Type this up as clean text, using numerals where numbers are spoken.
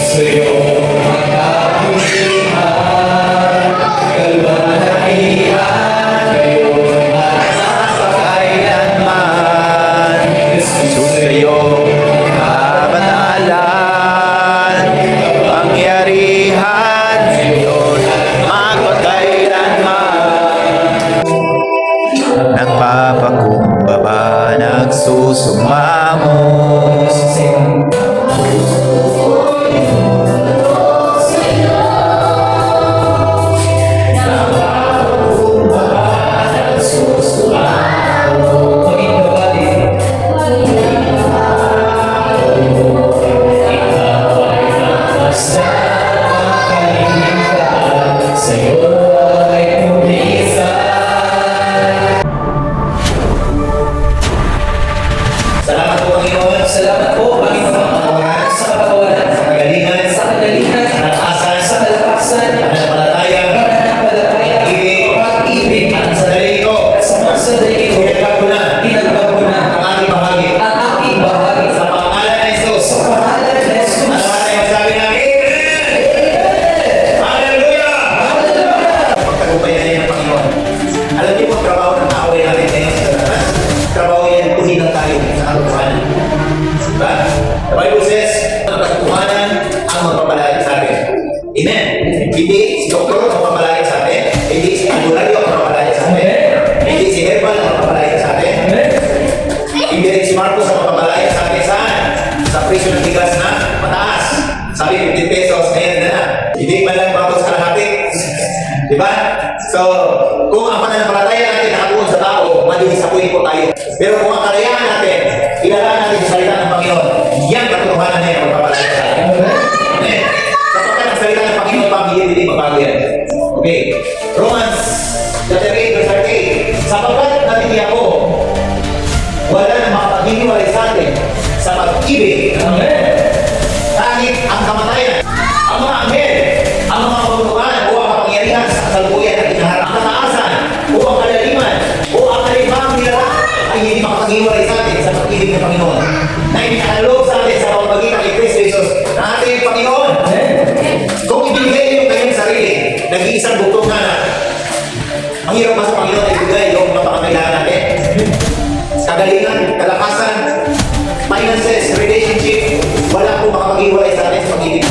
Sa iyong makapulihan, kalwalhatian, ngayon at Kailanman Jesus sa iyong kabanalan, pangyarihan ngayon magpakailanman. Nagpapakumbaba, nagsusumamo, sa iyo ay pulisan. Salamat po, Panginoon. Salamat po, Panginoon, sa kapatawaran, Sa kagalingan, sa kagalingan, sa kalakasan, sa kalakasan, pananampalataya, pananampalataya, pag-ibig, at sa dali ito, at sa mga sandali ko, pinagbago na pinagbago na ang aking bahagi. ang aking bahagi Sa pangalan ng Jesus, sa pangalan ni Jesus. ang lahat ay magsabi na, Amen! Hallelujah! Pagtagumpayan niya ng Panginoon. Alam niyo po, ang trabaho ng tao ay natin ngayon sa lahat. Trabaho yan, tuhinang tayo sa katotohanan. Diba? The Bible says, ang katotohanan ang magpapalaya sa atin. Amen? Hindi si doktor ang magpapalaya sa atin. Hindi si albularyo ang magpapalaya sa atin. Hindi si herbal ang magpapalaya sa atin. Hindi rin si Marcos ang magpapalaya sa atin saan? Sa presyo ng bigas na mataas. Sabi 50 pesos, ngayon na na. Hindi man lang bawas kalahati. Diba? So, kung ang pananampalataya natin nakatuon sa tao, madidisapuin po tayo. Pero kung ang kalayahan natin, ilalaan natin sa salita ng Panginoon, yan katotohanan na yan ang magpapalaya sa atin. Amen. Kapag ang salita ng Panginoon, pag-ibig magbago yan. Okay. Romans chapter 8, verse 38. Sapagkat natitiyak ko, wala na makapaghihiwalay sa atin sa pag-ibig. Amen. Kahit ang kamatayan, ang mga anghel, ang mga pagkukuhan o ang kapangyarihan sa kasalukuyan at inaharap, ang kataasan o ang kalaliman o ang kalimang nila ay hindi makapaghiwalay sa atin sa pag-ibig ng Panginoon na inihalog sa atin sa pamamagitan kay Kristo Jesus na ating Panginoon. Kung ibigay niyo kayong sarili, nag-iisang bugtong na ang hirap ba sa Panginoon ay ibigay yung mapakakailangan natin? Kagalingan, kalakasan, finances, relationship, wala po makapag-iwalay sa atin sa pag-ibig.